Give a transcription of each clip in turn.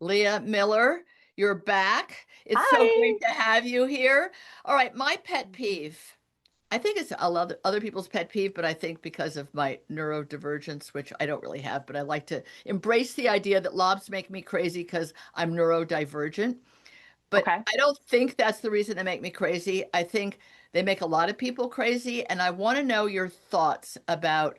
Leia Miller, you're back. It's so Hi. great to have you here. All right, my pet peeve. I think it's a lot of other people's pet peeve, but I think because of my neurodivergence, which I don't really have, but I like to embrace the idea that lobs make me crazy because I'm neurodivergent. But Okay. I don't think that's the reason they make me crazy. I think they make a lot of people crazy. And I want to know your thoughts about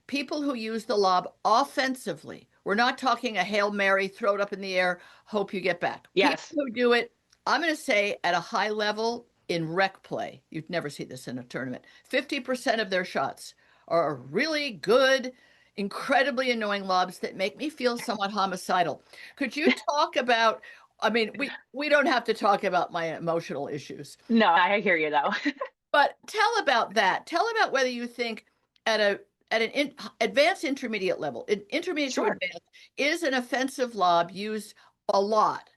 people who use the lob offensively. We're not talking a Hail Mary, throw it up in the air, hope you get back. People Yes. who do it, I'm going to say at a high level in rec play, you'd never see this in a tournament. 50% of their shots are really good, incredibly annoying lobs that make me feel somewhat homicidal. Could you talk about I mean, we don't have to talk about my emotional issues, No, I hear you though. but tell about that. Tell about whether you think at a at an advanced intermediate level, intermediate to Sure. advanced, is an offensive lob used a lot?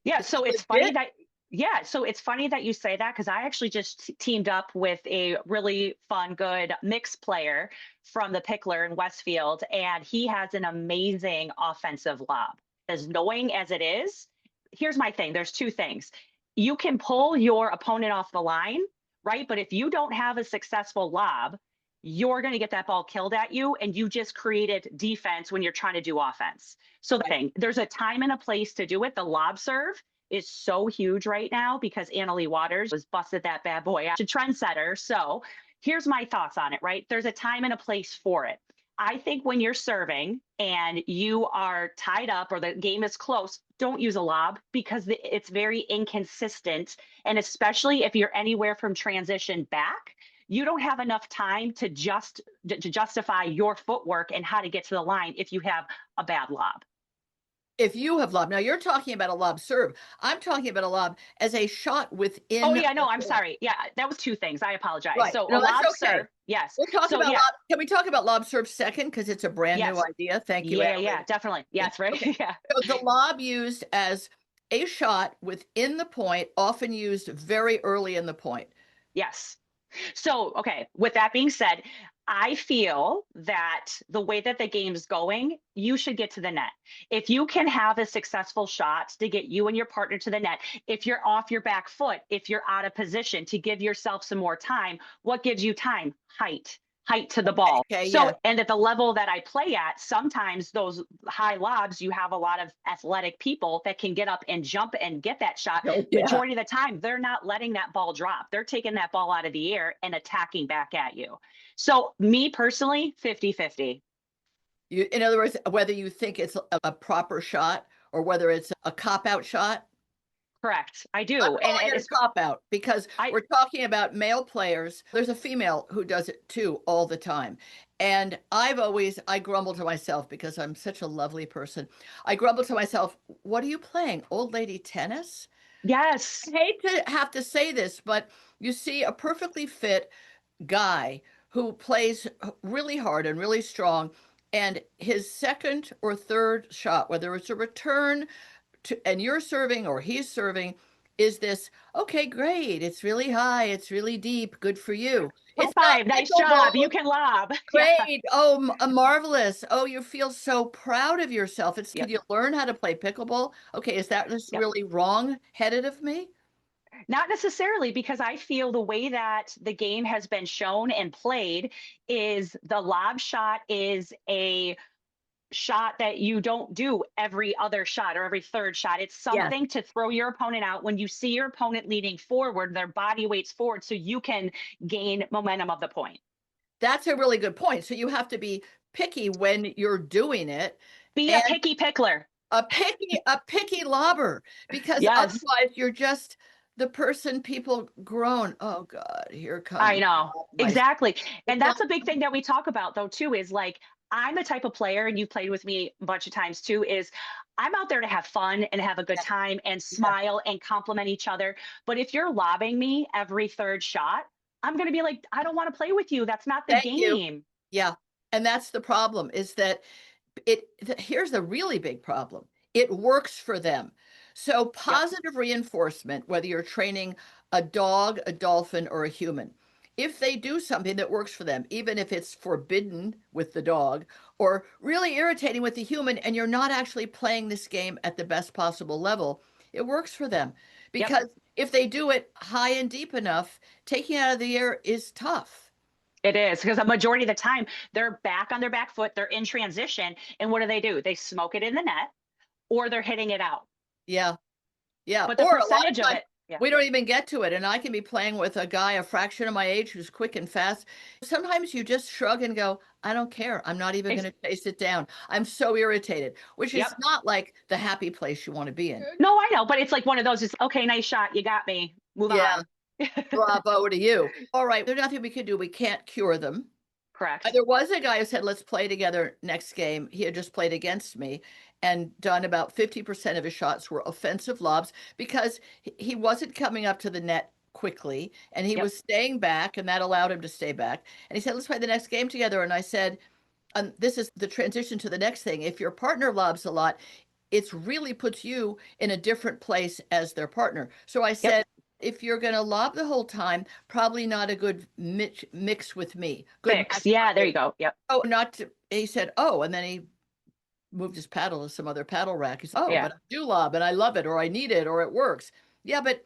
Yeah, Is so it it's funny legit? that so it's funny that you say that because I actually just teamed up with a really fun, good mix player from the Pickler in Westfield, and he has an amazing offensive lob. As knowing as it is, here's my thing. There's two things. You can pull your opponent off the line, right? But if you don't have a successful lob, you're going to get that ball killed at you, and you just created defense when you're trying to do offense. So the thing, there's a time and a place to do it. The lob serve is so huge right now because Annalie Waters was busted that bad boy out to trendsetter. So here's my thoughts on it, right? There's a time and a place for it. I think when you're serving and you are tied up or the game is close, don't use a lob because it's very inconsistent. And especially if you're anywhere from transition back, you don't have enough time to justify your footwork and how to get to the line if you have a bad lob. If you have lob, now you're talking about a lob serve. I'm talking about a lob as a shot Oh within yeah, the no, I'm point. sorry. Yeah, that was two things. I apologize. Right. So a No, that's lob okay. serve, yes. We'll talk So about yeah, lob. Can we talk about lob serve second? Because it's a brand new yes. idea. Thank you, Yeah, Annalise. definitely. Yes, right. Okay. Yeah. So the lob used as a shot within the point, often used very early in the point. Yes. So, okay, with that being said, I feel that the way that the game's going, you should get to the net. If you can have a successful shot to get you and your partner to the net, if you're off your back foot, if you're out of position to give yourself some more time, what gives you time? Height to the Okay, ball. okay, So, yeah. and at the level that I play at, sometimes those high lobs, you have a lot of athletic people that can get up and jump and get that shot. Oh, yeah. Majority of the time, they're not letting that ball drop. They're taking that ball out of the air and attacking back at you. So, me personally, 50-50. In other words, whether you think it's a proper shot or whether it's a cop out shot, Correct. I I'm do. calling it a It's, cop out because I, we're talking about male players. There's a female who does it too all the time. And I grumble to myself because I'm such a lovely person. I grumble to myself, what are you playing? Old lady tennis? yes. I hate to have to say this, but you see a perfectly fit guy who plays really hard and really strong, and his second or third shot, whether it's a return and you're serving or he's serving, is this, okay, great. It's really high. It's really deep. Good for you. High It's not five. Nice job. You pickleball. can lob. Yeah. Great. Oh, marvelous. Oh, you feel so proud of yourself. Could Yep. you learn how to play pickleball? Okay, is that just Yep. really wrong headed of me? Not necessarily, because I feel the way that the game has been shown and played is the lob shot is a shot that you don't do every other shot or every third shot. It's Yes. something to throw your opponent out when you see your opponent leaning forward, their body weights forward so you can gain momentum of the point. That's a really good point. So you have to be picky when you're doing it Be a and picky pickler. a picky lobber because Yes, otherwise you're just the person people groan. Oh God, here I comes know. my Exactly. it's And not that's a big thing that we talk about though too is like I'm the type of player and you've played with me a bunch of times too is I'm out there to have fun and have a good time and yeah, smile and compliment each other. But if you're lobbing me every third shot, I'm going to be like, I don't want to play with you. That's not the thank you. game. Yeah. And that's the problem is that here's the really big problem. It works for them. So Yep. positive reinforcement, whether you're training a dog, a dolphin, or a human, if they do something that works for them, even if it's forbidden with the dog or really irritating with the human, and you're not actually playing this game at the best possible level, it works for them. Yep. Because if they do it high and deep enough, taking it out of the air is tough. It is because a majority of the time they're back on their back foot, they're in transition. And what do? They smoke it in the net or they're hitting it out. Yeah. Yeah. But the Or a lot percentage of of times it, yeah. we don't even get to it. And I can be playing with a guy a fraction of my age who's quick and fast. Sometimes you just shrug and go, I don't care. I'm not even going to chase it down. I'm so irritated, which is Yep. not like the happy place you want to be in. No, I know, but it's like one of those, it's okay, nice shot. You got me. Move Yeah. on. Bravo to you. All right. There's nothing we can do. We can't cure them. Correct. There was a guy who said, let's play together next game. He had just played against me and done about 50% of his shots were offensive lobs because he wasn't coming up to the net quickly and he Yep. was staying back, and that allowed him to stay back. And he said, let's play the next game together. And I said, this is the transition to the next thing. If your partner lobs a lot, it's really puts you in a different place as their partner. So I Yep. said, if you're going to lob the whole time, probably not a good mix with me. Good Fix. match Yeah, there with you me. go. Yep. Oh, not to, he said, oh, and then he moved his paddle to some other paddle rack. He said, oh, Yeah. but I do lob and I love it, or I need it, or it works. Yeah, but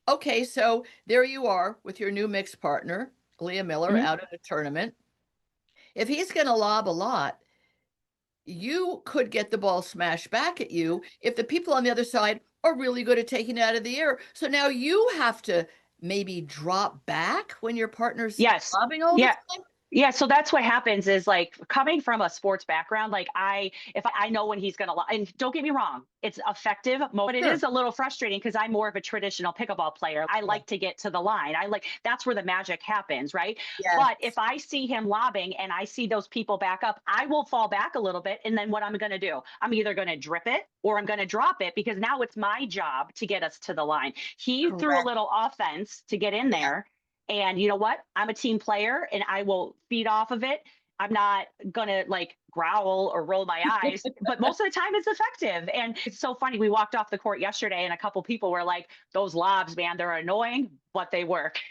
okay, so there you are with your new mixed partner, Leia Miller, Hmm. out at a tournament. If he's going to lob a lot, you could get the ball smashed back at you if the people on the other side are really good at taking it out of the air. So now you have to maybe drop back when your partner's Yes. lobbing all the Yeah. time. Yeah, so that's what happens is like coming from a sports background, like if I know when he's gonna, and don't get me wrong, it's effective, but it Sure. is a little frustrating because I'm more of a traditional pickleball player. I Yeah. like to get to the line. That's where the magic happens, right? Yes. But if I see him lobbing and I see those people back up, I will fall back a little bit. And then what I'm gonna do, I'm either gonna drip it or I'm gonna drop it because now it's my job to get us to the line. He threw a Correct. little offense to get in Yeah. there, and you know what? I'm a team player and I will feed off of it. I'm not going to like growl or roll my eyes, but most of the time it's effective. And it's so funny. We walked off the court yesterday and a couple people were like, those lobs, man, they're annoying, but they work.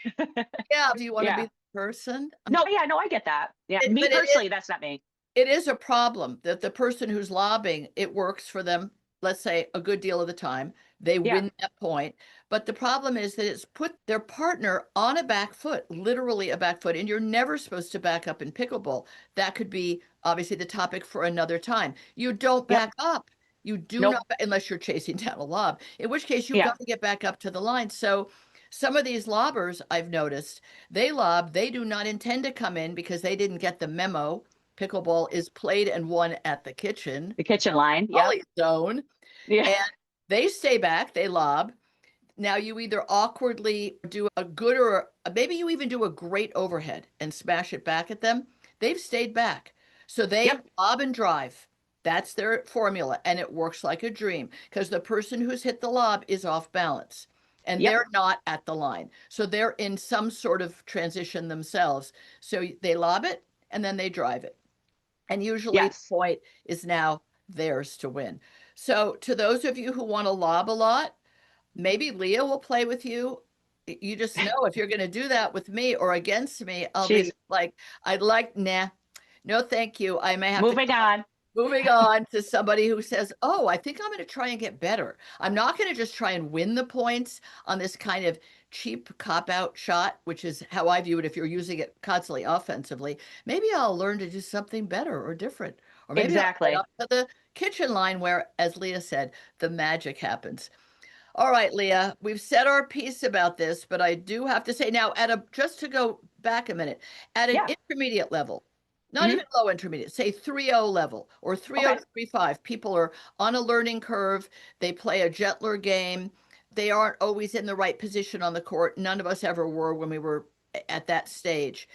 Yeah. Do you want to be Yeah. the person? No, yeah, no, I get that. Yeah. Me But personally, that's not me. it is a problem that the person who's lobbing, it works for them, let's say a good deal of the time. They Yeah. win that point. But the problem is that it's put their partner on a back foot, literally a back foot, and you're never supposed to back up in pickleball. That could be obviously the topic for another time. You don't Yep. back up. You do Nope. not, unless you're chasing down a lob, in which case you've Yeah. got to get back up to the line. So some of these lobbers I've noticed, they lob, they do not intend to come in because they didn't get the memo. Pickleball is played and won at the kitchen, The kitchen line. Yep. volley zone, Yeah. and they stay back, they lob. Now you either awkwardly do a good or maybe you even do a great overhead and smash it back at them. They've stayed back. So they Yep. lob and drive. That's their formula, and it works like a dream because the person who's hit the lob is off balance and Yep. they're not at the line. So they're in some sort of transition themselves. So they lob it and then they drive it. And usually the Yes. point is now theirs to win. So to those of you who want to lob a lot, maybe Leah will play with you. You just know if you're going to do that with me or against me, I'll be She's like, I'd like, nah, no, thank you. I may have to moving on. moving on to somebody who says, oh, I think I'm going to try and get better. I'm not going to just try and win the points on this kind of cheap cop out shot, which is how I view it if you're using it constantly offensively. Maybe I'll learn to do something better or different. Or maybe I'll get Exactly. up to the kitchen line where, as Leah said, the magic happens. All right, Leah, we've said our piece about this, but I do have to say now, just to go back a minute, at an Yeah. intermediate level, not Hmm. even low intermediate, say 3.0 level or 3.0 Okay. to 3.5, people are on a learning curve. They play a gentler game. They aren't always in the right position on the court. None of us ever were when we were at that stage.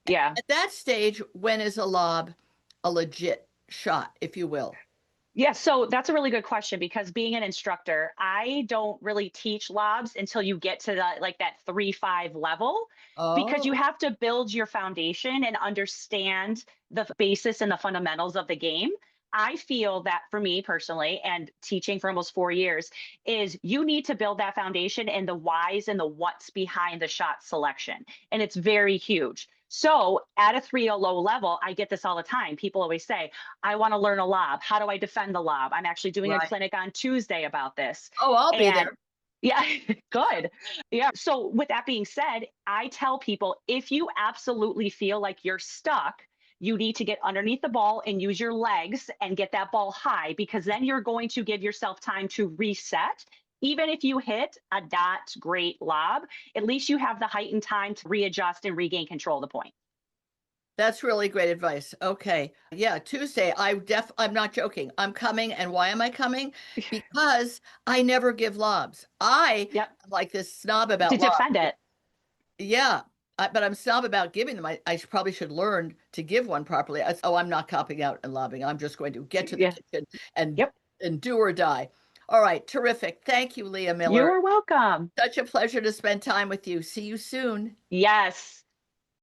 Yeah. At that stage, when is a lob a legit shot, if you will? Yeah, so that's a really good question because being an instructor, I don't really teach lobs until you get to that 3-5 level because you Oh, have to build your foundation and understand the basis and the fundamentals of the game I feel that for me personally, and teaching for almost 4 years, is you need to build that foundation and the whys and the what's behind the shot selection. And it's very huge. So at a 3.0 low level, I get this all the time. People always say, I want to learn a lob. How do I defend the lob? I'm actually doing a Right. clinic on Tuesday about this. Oh, I'll be And there. yeah, good. Yeah. So, with that being said, I tell people if you absolutely feel like you're stuck, you need to get underneath the ball and use your legs and get that ball high because then you're going to give yourself time to reset. Even if you hit a not great lob, at least you have the height and time to readjust and regain control of the point. That's really great advice. Okay. Yeah, Tuesday, I'm not joking. I'm coming, and why am I coming? Because I never give lobs. I Yep. am like this snob about To lobs. defend it. Yeah, but I'm snob about giving them. Probably should learn to give one properly. Oh, I'm not copping out and lobbing. I'm just going to get to the Yeah. kitchen and Yep. and do or die. All right, terrific. Thank you, Leah You Miller. are welcome. Such a pleasure to spend time with you. See you soon. Yes.